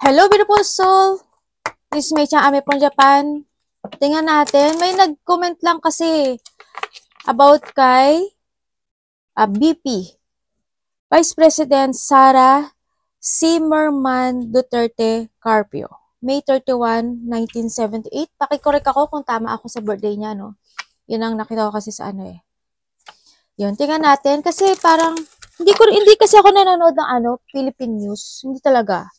Hello, beautiful soul! This is Mei Chang Ame from Japan. Tingnan natin. May nag-comment lang kasi about kay BP. Vice President Sara Zimmerman Duterte Carpio. May 31, 1978. Pakikorek ako kung tama ako sa birthday niya, no? Yun ang nakita ko kasi sa ano eh. Yun, tingnan natin. Kasi parang, hindi kasi ako nanonood ng Philippine News. Hindi talaga.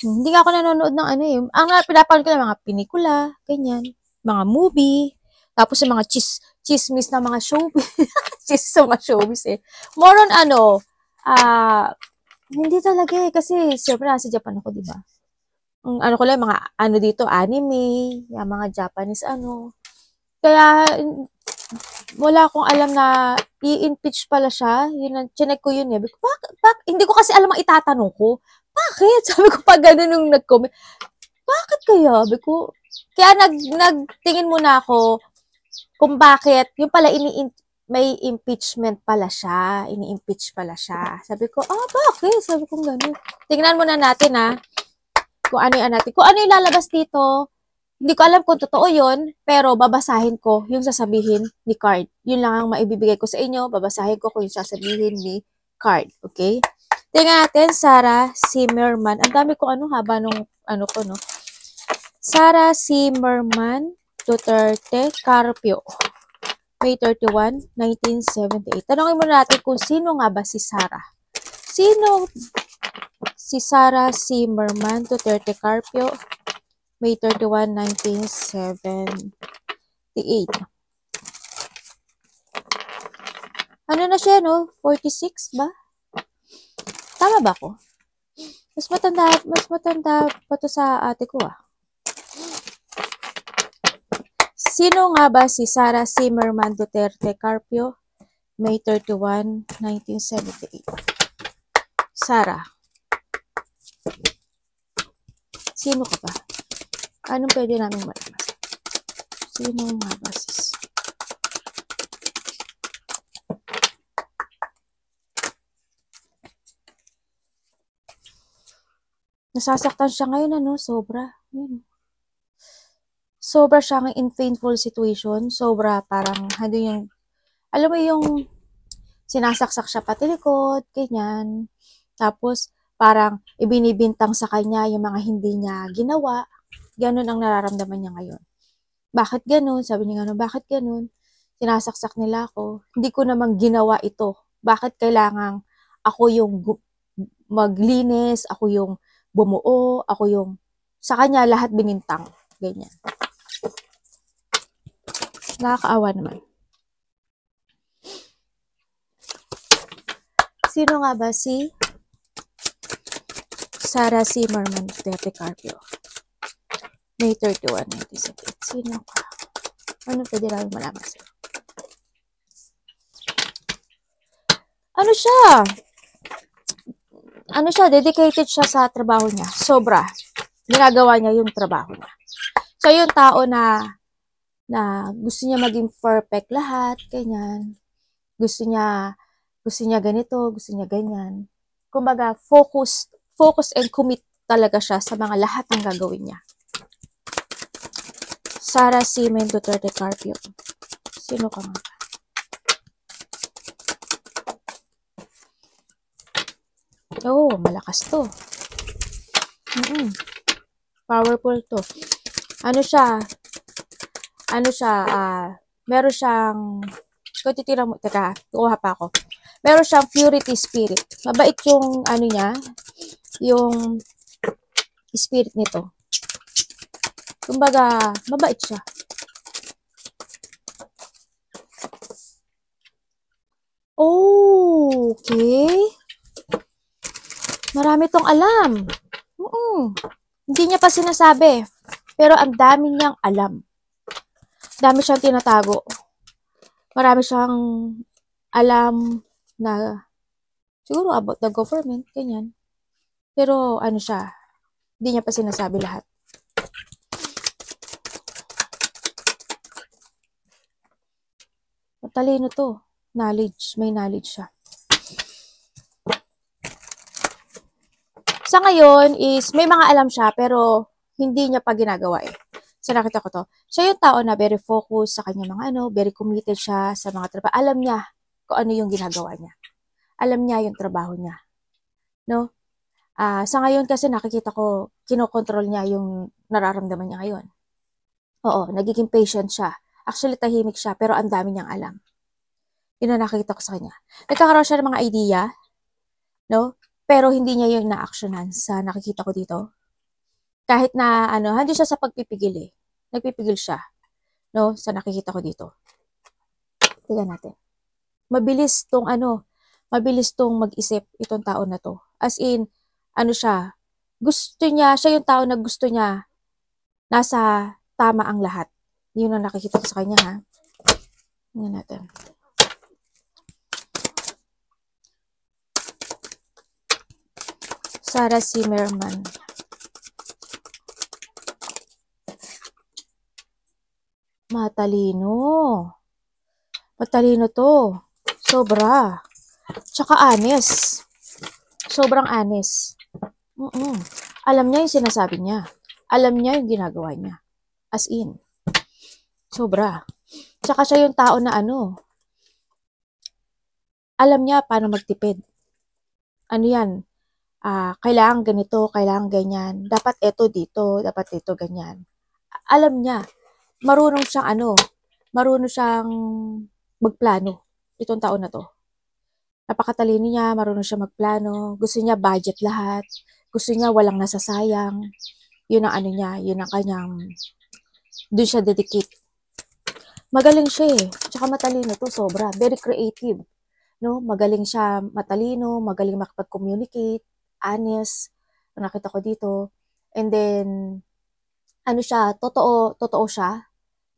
Hindi nga ako nanonood ng ano eh. Ang pinapanood ko na mga pelikula, ganyan. Mga movie. Tapos yung mga chismis na mga showbiz. Chismis sa mga showbiz eh. More on hindi talaga eh. Kasi siyempre nasa Japan ako, di ba? Ang ano ko lang, mga ano dito, anime, yung mga Japanese Kaya, wala akong alam na i-impeach pala siya. Yun, chinek ko yun eh. Hindi ko kasi alam ang itatanong ko. Bakit? Sabi ko pa ganun nung nag-comment. Bakit kaya? Sabi ko, kaya nagtingin muna ako kung bakit. Yung pala, may impeachment pala siya. Ini-impeach pala siya. Sabi ko, bakit? Sabi ko ganun. Tingnan muna natin kung ano yung natin. Kung ano yung lalabas dito. Hindi ko alam kung totoo yun, pero babasahin ko yung sasabihin ni Card. Yun lang ang maibibigay ko sa inyo. Babasahin ko kung yung sasabihin ni Card. Okay? Tingnan natin, Sara Zimmerman. Ang dami ko haba nung ko, no? Sara Zimmerman Duterte Carpio. May 31, 1978. Tanongin muna natin kung sino nga ba si Sara. Sino si Sara Zimmerman Duterte Carpio? May 31, 1978. Ano na siya, no? 46 ba? Tama ba ako? Mas matanda pa to sa ate ko, Sino nga ba si Sara Zimmerman Duterte Carpio? May 31, 1978. Sara. Sino ka ba? Anong pwede namin malaman? Sino nga ba sis? Nasasaktan siya ngayon, sobra. Sobra siyang in painful situation. Sobra parang, alam mo yung sinasaksak siya pati likod, ganyan. Tapos, parang ibinibintang sa kanya yung mga hindi niya ginawa. Ganun ang nararamdaman niya ngayon. Bakit ganun? Sabi niya bakit ganun? Sinasaksak nila ako. Hindi ko namang ginawa ito. Bakit kailangang ako yung maglinis, ako yung bumuo, ako yung sa kanya lahat binintang. Ganyan. Nakakaawa naman. Sino nga ba si Sara Zimmerman Duterte Carpio? May 31, 1978. Sino ka? Ano pwede namin malaman sa'yo? Ano siya? Dedicated siya sa trabaho niya. Sobra. Ginagawa niya yung trabaho niya. So, yung tao na gusto niya maging perfect lahat, ganyan. Gusto niya ganito, gusto niya ganyan. Kumbaga, focus and commit talaga siya sa mga lahat ng gagawin niya. Sara Zimmerman Duterte Carpio. Sino ka nga? Oh, malakas to. Powerful to. Meron siyang, kung titira mo, kuha pa ako. Meron siyang purity spirit. Mabait yung, niya, yung spirit nito. Kumbaga, mabait siya. Oh, okay. Marami tong alam. Hindi niya pa sinasabi. Pero ang dami niyang alam. Dami siyang tinatago. Marami siyang alam na siguro about the government, ganyan. Pero siya, hindi niya pa sinasabi lahat. Matalino to. Knowledge. May knowledge siya. Sa ngayon is may mga alam siya pero hindi niya pa ginagawa eh. So nakita ko to. Siya yung tao na very focused sa kanya mga ano, very committed siya sa mga trabaho. Alam niya kung ano yung ginagawa niya. Alam niya yung trabaho niya. No? Sa ngayon kasi nakikita ko, kinokontrol niya yung nararamdaman niya ngayon. Oo, nagiging patient siya. Actually, tahimik siya, pero ang dami niyang alam. Yun ang nakikita ko sa kanya. Nagkakaroon siya ng mga idea, no? Pero hindi niya yung na-actionan sa nakikita ko dito. Kahit na, hindi siya sa pagpipigil eh. Nagpipigil siya, no? Sa nakikita ko dito. Tingnan natin. Mabilis tong mag-isip itong tao na to. As in, siya yung tao na gusto niya nasa tama ang lahat. Yun ang nakikita ko sa kanya, ha? Tingnan natin. Sarah Zimmerman. Matalino. Matalino to. Sobra. Tsaka honest. Sobrang honest. Alam niya yung sinasabi niya. Alam niya yung ginagawa niya. As in. Sobra. Tsaka siya yung tao na alam niya paano magtipid. Ano yan? Kailangan ganito, kailangan ganyan. Dapat eto dito, dapat dito ganyan. Alam niya. Marunong siyang magplano. Itong tao na to. Napakatalino niya, marunong siya magplano. Gusto niya budget lahat. Gusto niya walang nasasayang. Yun ang niya, yun ang kanyang, doon siya dedicate. Magaling siya eh. Tsaka matalino to, sobra. Very creative. No? Magaling siya matalino, magaling makipag-communicate, honest. Nakita ko dito. And then, totoo siya,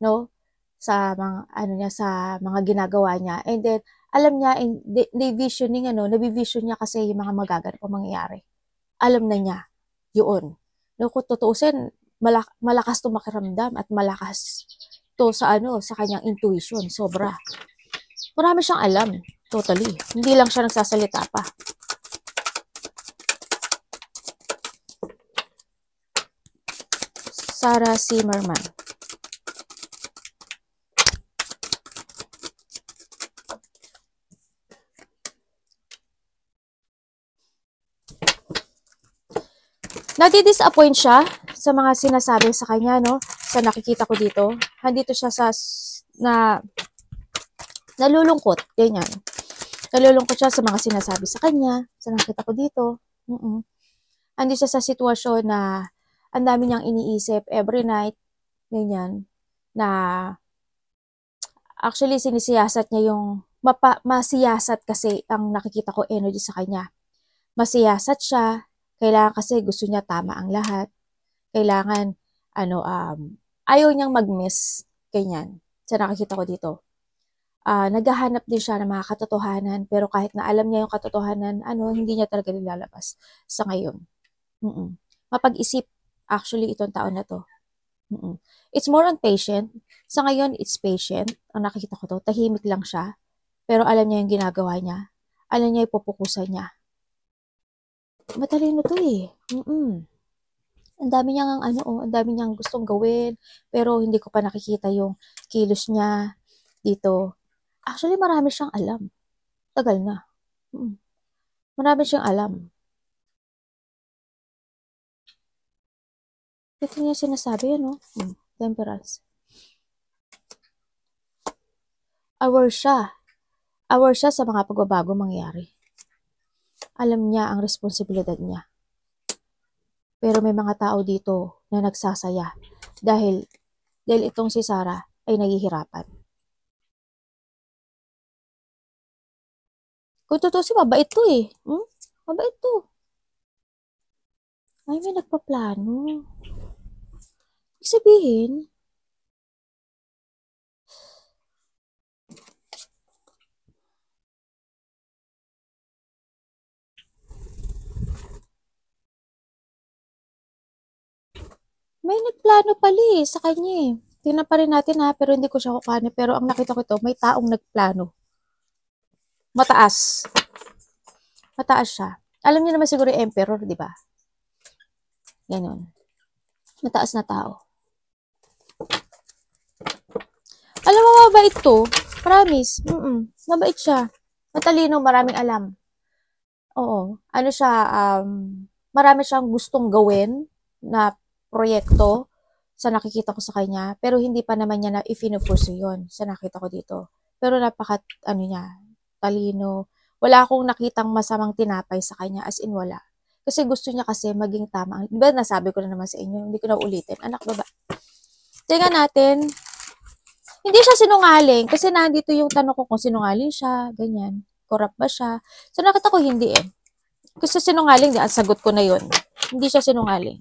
no? Sa mga, sa mga ginagawa niya. And then, alam niya, nabivision niya kasi yung mga magaganap o mangyayari. Alam na niya, yun. No, kung tutuusin, malakas to makiramdam at malakas to sa kanyang intuition, sobra. Marami siyang alam, totally. Hindi lang siya nagsasalita pa. Sarah Zimmerman. Nadi-disappoint siya sa mga sinasabi sa kanya, no? Sa nakikita ko dito. Handito siya nalulungkot, ganyan. Nalulungkot siya sa mga sinasabi sa kanya, sa nakita ko dito. Andi siya sa sitwasyon na ang dami niyang iniisip every night, ganyan, na actually sinisiyasat niya yung, masiyasat kasi ang nakikita ko energy sa kanya. Masiyasat siya, kailangan kasi gusto niya tama ang lahat. Kailangan, ayaw niyang mag-miss, ganyan, sa nakikita ko dito. Naghahanap din siya ng mga katotohanan, pero kahit na alam niya yung katotohanan, hindi niya talaga nilalabas sa ngayon. Mapag-isip, actually, itong tao na to. It's more on patient. Sa ngayon, it's patient. Ang nakikita ko to, tahimik lang siya, pero alam niya yung ginagawa niya. Alam niya yung pupukusan niya. Matalino to eh. Ang dami niyang ang dami niyang gustong gawin, pero hindi ko pa nakikita yung kilos niya dito. Actually, marami siyang alam. Tagal na. Marami siyang alam. Ito niya sinasabi, Temperance. Aware siya. Aware siya sa mga pagbabago mangyayari. Alam niya ang responsibilidad niya. Pero may mga tao dito na nagsasaya dahil itong si Sarah ay naghihirapan. Kung totoo mabait to eh. Mabait to. Ay, may nagpaplano. Ibig sabihin, may nagplano pala sa kanya eh. Tingnan pa rin natin ha, pero hindi ko siya kukuhanin. Pero ang nakita ko ito, may taong nagplano. Mataas. Mataas siya. Alam niyo naman siguro yung emperor, di ba? Ganon. Mataas na tao. Alam mo, mabait to. Promise. Mabait siya. Matalino, maraming alam. Oo. Ano siya, marami siyang gustong gawin na proyekto sa nakikita ko sa kanya. Pero hindi pa naman niya na i-pursue yun sa nakita ko dito. Pero niya, talino. Wala akong nakitang masamang tinapay sa kanya, as in wala. Kasi gusto niya kasi maging tama. Diba nasabi ko na naman sa inyo, hindi ko na ulitin. Anak, baba. Tingnan natin. Hindi siya sinungaling. Kasi nandito yung tanong ko kung sinungaling siya, ganyan. Corrupt ba siya? So nakita ko hindi eh. Kasi sinungaling, ang sagot ko na yun. Hindi siya sinungaling.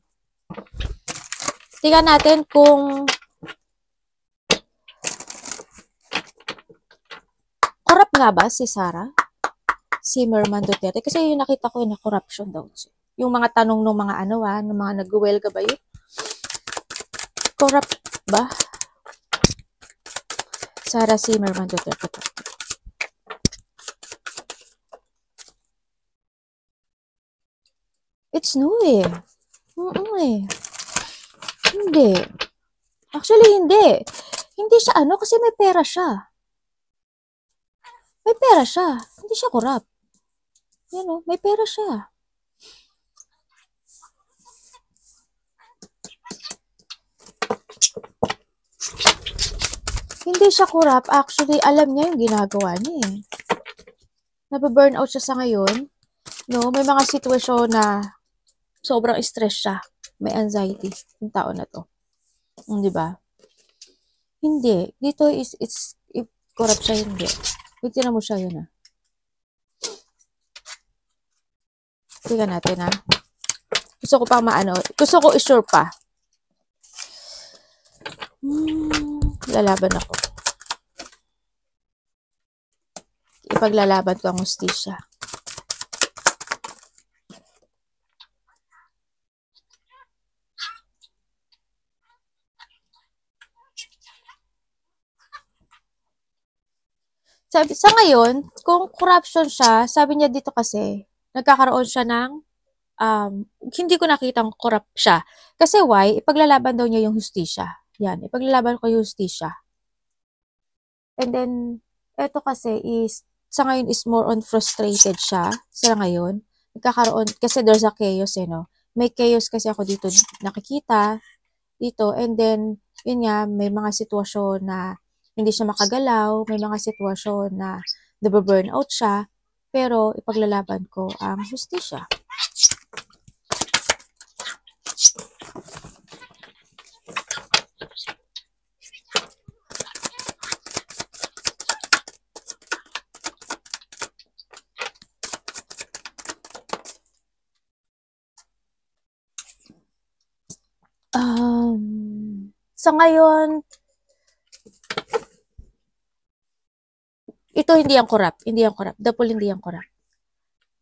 Tingnan natin kung corrupt nga ba si Sara? Si Merman Duterte? Kasi yung nakita ko na corruption daw. Yung mga tanong ng mga ng mga nag-welga ba yun? Corrupt ba? Sara Zimmerman Duterte. It's no eh. Hindi. Actually, hindi. Hindi siya kasi may pera siya. May pera siya. Hindi siya corrupt. Yan may pera siya. Hindi siya corrupt. Actually, alam niya yung ginagawa niya eh. Nababurnout siya sa ngayon. No, may mga sitwasyon na sobrang stress siya. May anxiety yung tao na to. Di ba? Hindi. Dito it's corrupt siya, hindi. Tignan mo siya yun Tignan natin Gusto ko pa Gusto ko i-sure pa. Lalaban ako. Ipaglalaban ko ang hustisya. Sabi, sa ngayon, kung corruption siya, sabi niya dito kasi, nagkakaroon siya ng, hindi ko nakitang corrupt siya. Kasi why? Ipaglalaban daw niya yung hustisya. Yan, ipaglalaban ko yung hustisya. And then, eto kasi is, sa ngayon is more on frustrated siya sa ngayon. Nagkakaroon, kasi there's a chaos no? May chaos kasi ako dito nakikita, dito, and then, yun nga, may mga sitwasyon na hindi siya makagalaw, may mga sitwasyon na nababurnout siya, pero ipaglalaban ko ang hustisya. Sa ngayon, ito hindi ang corrupt. Hindi ang corrupt. Dapol hindi ang corrupt.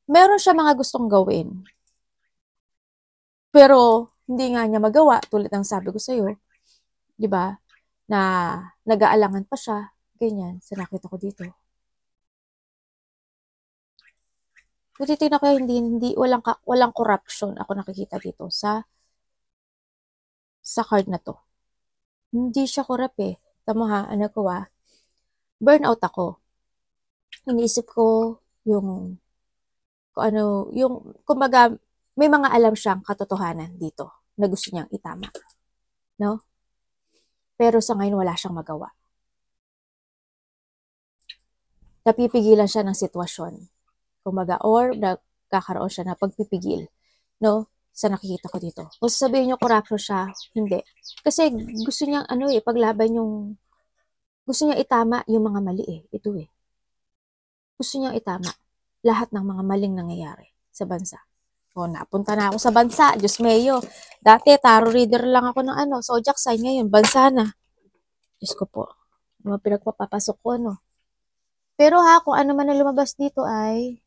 Meron siya mga gustong gawin. Pero, hindi nga niya magawa. Tulad ng sabi ko sa'yo. Diba? Na nag-aalangan pa siya. Ganyan. Sa nakita ko dito. Kung titignan ko walang corruption ako nakikita dito sa card na to. Hindi siya corrupt eh. Tama ha, ko burnout ako. Iniisip ko yung kumbaga, may mga alam siyang katotohanan dito na gusto niyang itama. No? Pero sa ngayon, wala siyang magawa. Napipigilan siya ng sitwasyon. Kumbaga, or nagkakaroon siya na pagpipigil. No? Sa nakikita ko dito. Kung sasabihin niyo corruption siya, hindi. Kasi gusto niyang paglaban gusto niya itama yung mga mali Ito Gusto niya itama lahat ng mga maling nangyayari sa bansa. Napunta na ako sa bansa. Diyos mayo. Dati, tarot reader lang ako ng zodiac sign. Ngayon, bansa na. Diyos ko po. Mga pinagpapapasok ko, Pero kung ano man na lumabas dito ay,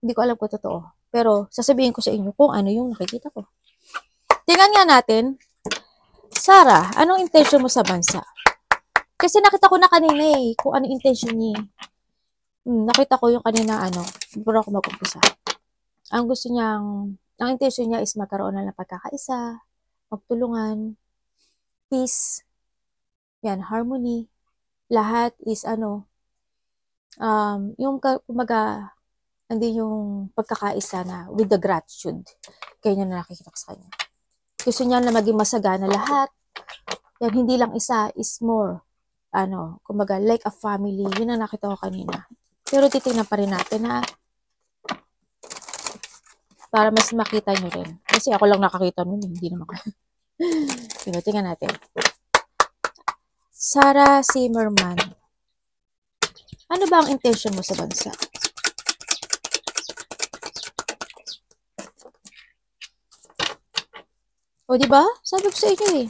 hindi ko alam kung totoo. Pero, sasabihin ko sa inyo kung ano yung nakikita ko. Tingnan nga natin, Sara, anong intention mo sa bansa? Kasi nakita ko na kanina kung ano intention niya. Nakita ko yung kanina pero ako mag-umpisa. Ang gusto niyang Ang intention niya is magkaroon na ng pagkakaisa, magtulungan, peace, yan, harmony. Lahat is yung kumaga, andin yung pagkakaisa na with the gratitude. Kaya niya na nakikita ko sa kanya. Gusto niya na maging masagana lahat. Yan, hindi lang isa, is more. Kumaga, like a family. Yun ang nakita ko kanina. Pero titingnan pa rin natin na para mas makita nyo rin. Kasi ako lang nakakita nun, hindi naman ako. Tingnan natin. Sarah Zimmerman. Ano ba ang intention mo sa bansa? O, di ba? Sabi ko sa inyo eh.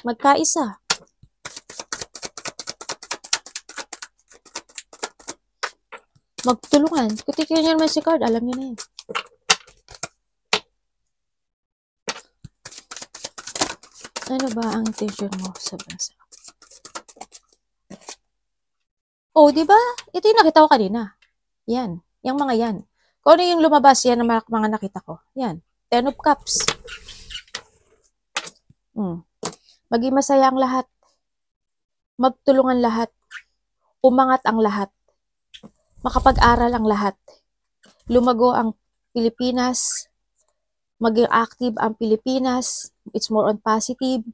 Magkaisa. Magtulungan. Kung titignan nyo naman si card, alam nyo na yun. Ano ba ang intention mo sa bansa? Oh, di ba? Ito yung nakita ko kanina. Yan. Yung mga yan. Kung ano yung lumabas, yan ang mga nakita ko. Yan. 10 of Cups. Maging masaya ang lahat. Magtulungan lahat. Umangat ang lahat. Makapag-aral ang lahat. Lumago ang Pilipinas. Maging active ang Pilipinas. It's more on positive.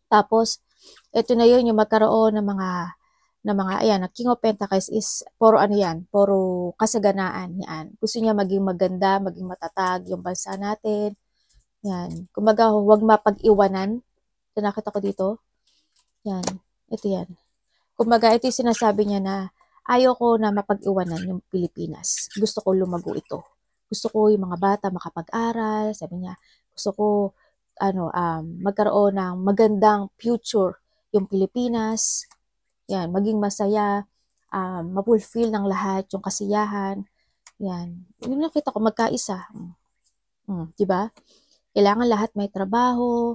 Tapos, ito na yun, yung magkaroon ng mga ayan, King of Pentacles is puro yan, puro kasaganaan yan. Gusto niya maging maganda, maging matatag yung bansa natin. Yan. Kumbaga, huwag mapag-iwanan. Ito nakita ko dito. Yan. Ito yan. Kumbaga, ito yung sinasabi niya na ayaw ko na mapag-iwanan yung Pilipinas. Gusto ko lumago ito. Gusto ko yung mga bata makapag-aral. Sabi niya, gusto ko magkaroon ng magandang future yung Pilipinas. Yan, maging masaya, mapulfill ng lahat yung kasiyahan. Yan. Yung nakita ko, magkaisa. Diba? Kailangan lahat may trabaho,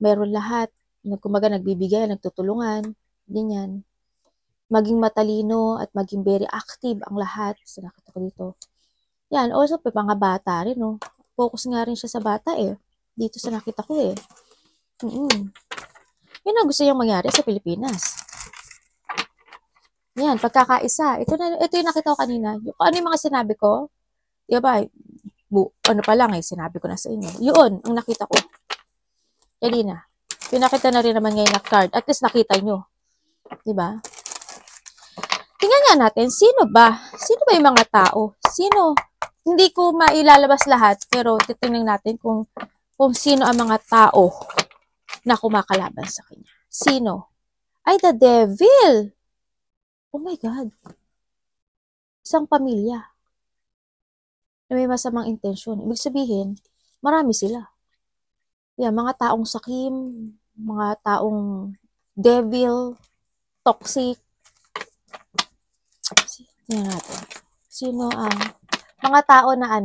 meron lahat. Kumbaga, nagbibigay, nagtutulungan. Ganyan. Maging matalino at maging very active ang lahat. So, nakita ko dito. Yan. Also, mga bata rin, no? Focus nga rin siya sa bata, eh. Dito sa nakita ko, eh. Yun ang gusto niyang mangyari sa Pilipinas. Yan, pagkakaisa. Ito yung nakita ko kanina. Ano yung mga sinabi ko? Diba, pa lang eh, sinabi ko na sa inyo. Yun, ang nakita ko. Kanina. Pinakita na rin naman ngayon na card. At least nakita nyo. Diba? Tingnan nga natin, sino ba? Sino ba yung mga tao? Sino? Hindi ko mailalabas lahat, pero titingnan natin kung sino ang mga tao na kumakalaban sa kanya. Sino? Ay, the devil! Oh my God. Isang pamilya na may masamang intensyon. Ibig sabihin, marami sila. Yan, mga taong sakim, mga taong devil, toxic. Tingnan natin. Sino ang mga tao na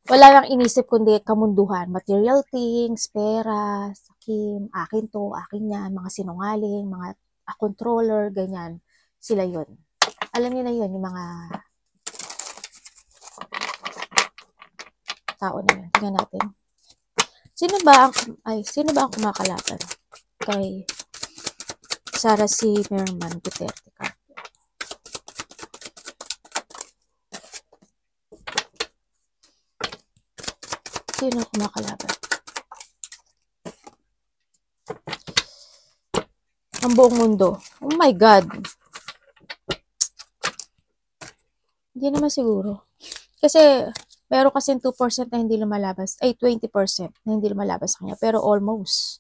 wala lang inisip kundi kamunduhan, material things, pera, sakim, akin to, akin yan, mga sinungaling, mga controller, ganyan. Sila yun. Alam niyo na yun, yung mga tao na yun. Tingnan natin. Sino ba ang kumakalaban kay Sarah Zimmerman Duterte? Sino kumakalaban? Ang buong mundo. Oh my God. Hindi naman siguro. Kasi, meron kasing 2% na hindi lumalabas. Ay, 20% na hindi lumalabas sa kanya. Pero almost.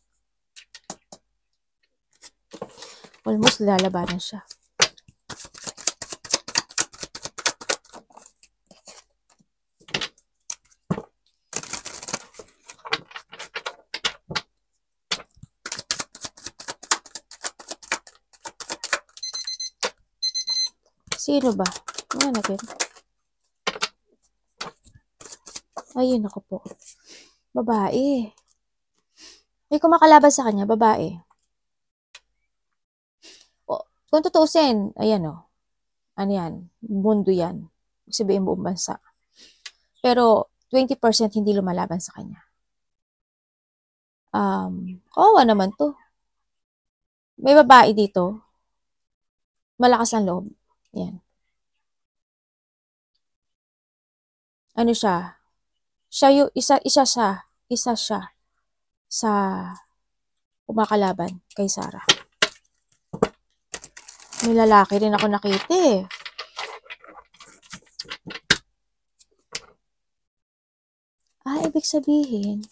Almost lalabanan siya. Sino ba? Ano natin? Ayun ako po. Babae. May kumakalaban sa kanya, babae. O, kung tutuusin, ayan o. Ano yan? Mundo yan. Ibig sabihin buong bansa. Pero 20% hindi lumalaban sa kanya. Kawawa naman to. May babae dito. Malakas ang loob. Yan. Ano siya? Siya yung isa siya sa kumakalaban kay Sarah. May lalaki rin ako nakita eh. Ibig sabihin,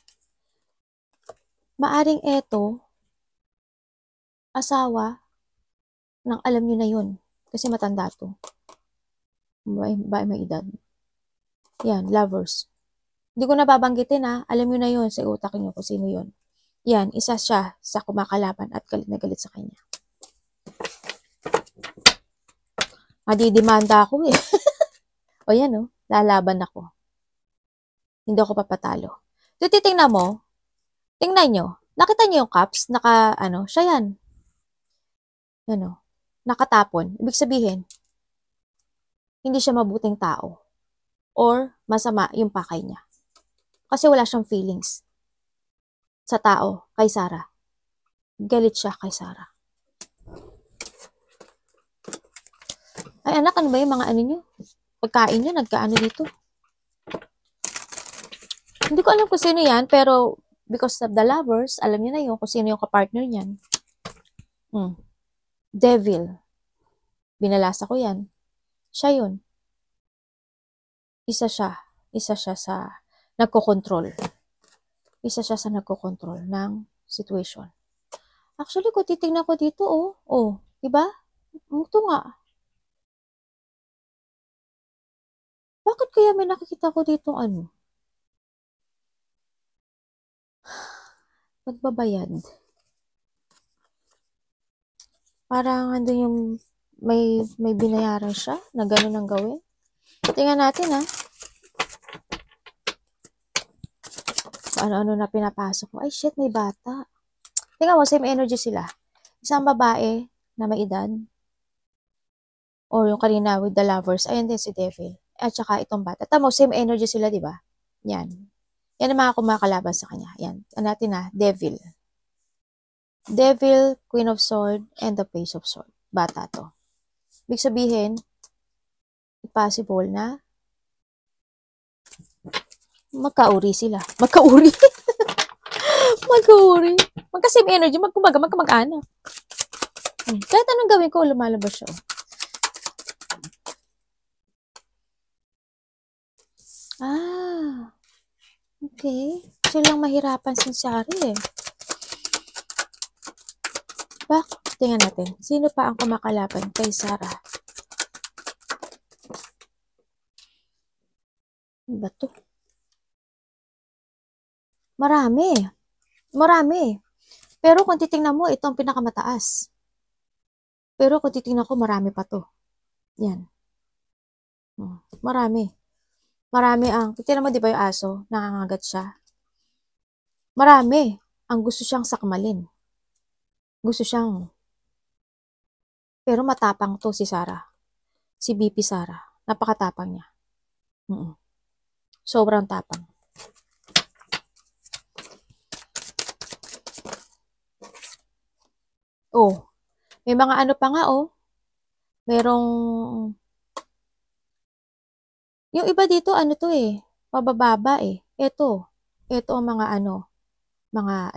maaring eto, asawa, nang alam nyo na yun. Kasi matanda to. May edad. Yan, lovers. Hindi ko nababanggitin ha. Alam nyo na yun sa utak nyo kung sino yun. Yan, isa siya sa kumakalaban at galit na galit sa kanya. Madidimanda ako eh. O yan oh, lalaban ako. Hindi ako papatalo. So, titingnan mo, tingnan nyo, nakita nyo yung cups, siya yan. Nakatapon. Ibig sabihin, hindi siya mabuting tao. Or masama yung pakay niya. Kasi wala siyang feelings sa tao, kay Sarah. Galit siya kay Sarah. Ay anak, ano ba yung mga ano nyo? Pagkain nyo, nagkaano dito? Hindi ko alam kung sino yan, pero because of the lovers, alam nyo na yun kung sino yung kapartner niyan. Devil. Binalasa ko yan. Siya yun. Isa siya sa nagkokontrol. Isa siya sa nagkokontrol ng situation. Actually, kung titignan ko dito, diba? Ito nga. Bakit kaya may nakikita ko dito magbabayad? Parang andun yung may binayaran siya na gano'n ang gawin. Tingnan natin ha. Ano-ano na pinapasok ko. Ay shit, may bata. Tingnan mo, same energy sila. Isang babae na may edad. Or yung kanina with the lovers. Ayan din si Devil. At saka itong bata. Tamo, same energy sila, di ba? Yan. Yan ang mga kumakalaban sa kanya. Yan. Ano natin na? Devil. Devil, Queen of Sword, and the Page of Sword. Bata to. Ibig sabihin, possible na magkauri sila. Magkauri. Magkauri. Magka-same energy. Magkamag-anak. Kahit anong gawin ko, lumalabas siya. Okay. Silang mahirapan si Sari eh. Tingnan natin. Sino pa ang kumakalaban kay Sarah? Ano ba to? Marami. Pero kung titingnan mo, ito ang pinakamataas. Pero kung titingnan ko, marami pa to. Yan. Marami ang, titingnan mo di ba yung aso? Nangangagat siya. Marami ang gusto siyang sakmalin. Pero matapang to si Sarah. Si BP Sarah. Napakatapang niya. Sobrang tapang. May mga ano pa nga merong yung iba dito pabababa Ito ang mga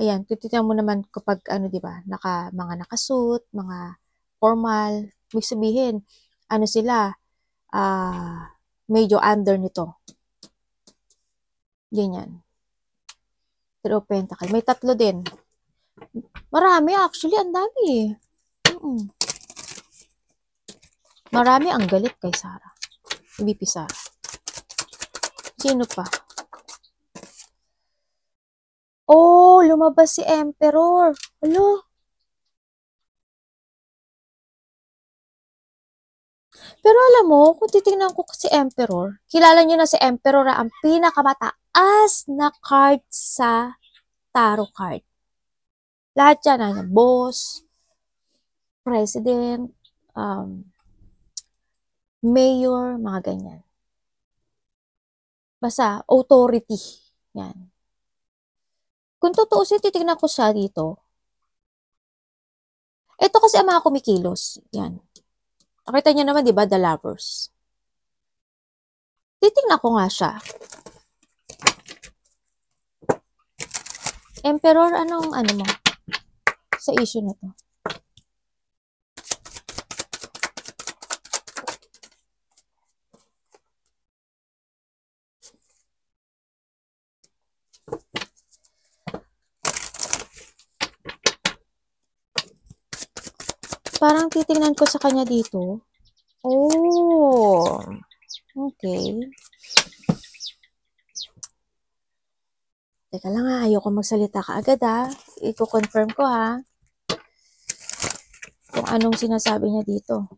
ayan, titinan mo naman kapag di ba, mga nakasuit, mga formal, may sabihin, sila, medyo under nito. Ganyan. Three of Pentacles. May 3 din. Marami actually, ang dami Marami ang galit kay Sarah. BP Sarah. Sino pa? Lumabas si Emperor. Hello? Pero alam mo, kung titingnan ko si Emperor, kilala nyo na si Emperor ang pinakamataas na card sa tarot card. Lahat yan, boss, president, mayor, mga ganyan. Basta, authority. Yan. Kung tutuusin, titignan ko siya dito. Ito kasi ang mga kumikilos. Yan. Nakita niyo naman, di ba, the lovers. Titignan ko nga siya. Emperor, anong ano mo? Sa issue na to. Parang titingnan ko sa kanya dito. Oh. Okay. Teka lang ha, ayoko magsalita ka agad ha. Iko-confirm ko ha. Kung anong sinasabi niya dito.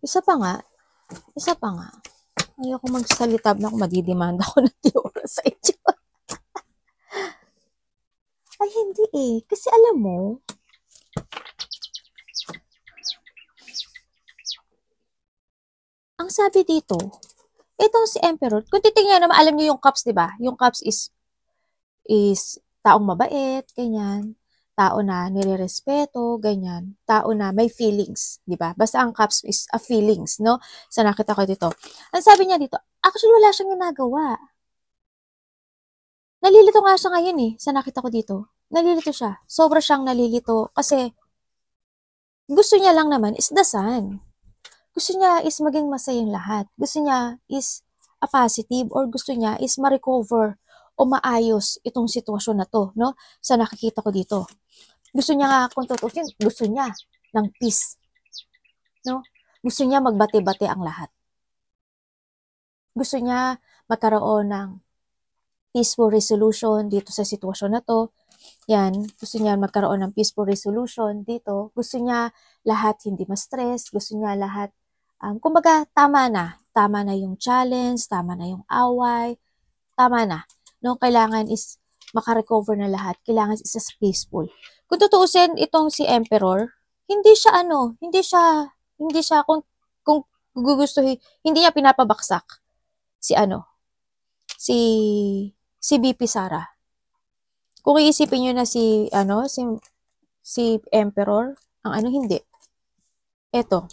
Isa pa nga. Ayoko magsalita na kung madidimanda ko ng tiwara sa inyo. Ay, hindi eh. Kasi alam mo, ang sabi dito, itong si Emperor, kung titingnan naman, alam niyo yung cups, di ba? Yung cups is taong mabait, ganyan. Tao na nire-respeto, ganyan. Tao na may feelings, di ba? Basta ang cups is a feelings, no? Sa nakita ko dito. Ang sabi niya dito, actually wala siyang ginagawa. Nalilito nga siya ngayon eh, sa nakita ko dito. Nalilito siya. Sobra siyang nalilito kasi gusto niya lang naman is dasan. Gusto niya is maging masayang lahat. Gusto niya is a positive or gusto niya is ma-recover o maayos itong sitwasyon na to, no? Sa nakikita ko dito. Gusto niya nga, kung tutusin, gusto niya ng peace, no? Gusto niya magbati-bati ang lahat. Gusto niya magkaroon ng peaceful resolution dito sa sitwasyon na to. Yan, gusto niya magkaroon ng peaceful resolution dito. Gusto niya lahat hindi ma-stress. Gusto niya lahat, kumbaga, tama na yung challenge, tama na yung away, tama na. No, kailangan is makarecover na lahat. Kailangan is peaceful. Kung tutuusin itong si Emperor, hindi siya kung gugustuhin, hindi niya pinapabaksak si BP Sara. Kung iisipin niyo na si Emperor, hindi. Eto.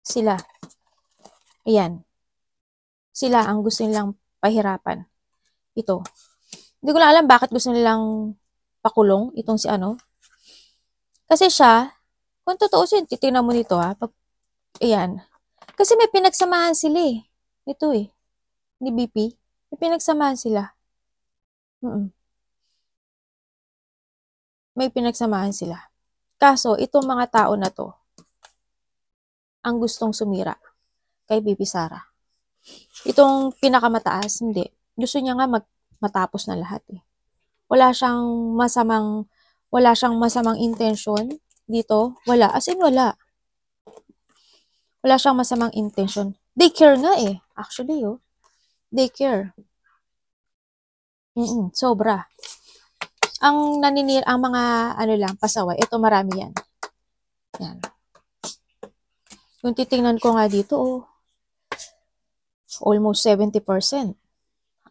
Sila. Ayan. Sila ang gusto nilang pahirapan. Ito. Hindi ko lang alam bakit gusto nilang pakulong itong si Kasi siya, kung tutuusin, titignan mo nito ha. Ayan. Kasi may pinagsamahan sila eh. Ito eh. Ni BP. May pinagsamahan sila. May pinagsamahan sila. Kaso, itong mga tao na to, ang gustong sumira kay BP Sara. Itong pinakamataas, hindi. Gusto niya nga matapos na lahat eh. Wala siyang masamang intention dito. Wala. As in, wala. Wala siyang masamang intention. They care nga eh. Actually, they care. Sobra. Ang mga pasaway, ito marami yan. Yan. Yung titingnan ko nga dito, almost 70%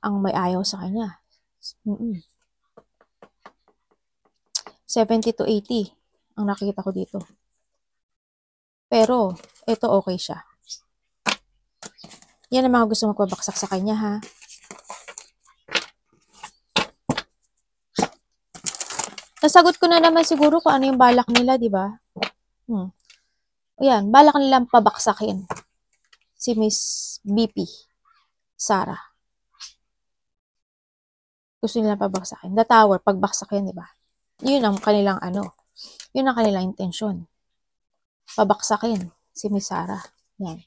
ang may ayaw sa kanya. 70 to 80 ang nakikita ko dito. Pero, ito okay siya. Yan ang mga gusto magpabaksak sa kanya ha. Nasagot ko na naman siguro kung ano yung balak nila, di ba? Ayan, balak nilang pabaksakin si Miss BP Sara. Gusto nilang pabaksakin. The Tower, pagbaksakin, di ba? Yun ang kanilang yun ang kanilang intensyon. Pabaksakin si Miss Sara. Yan.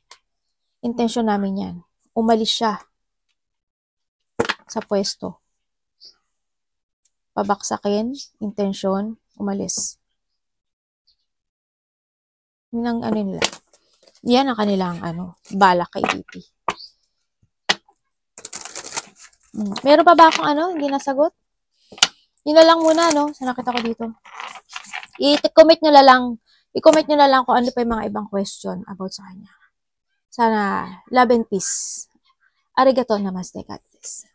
Intensyon namin yan. Umalis siya sa pwesto. Pabaksakin, intensyon, umalis. Yun ang ano nila. Yan ang kanilang balak kay BP. Meron pa ba akong hindi nasagot? Yun na lang muna, sa nakita ko dito. I-comment nyo na lang kung ano pa yung mga ibang question about sa kanya. Sana love and peace. Arigato namaste, God bless.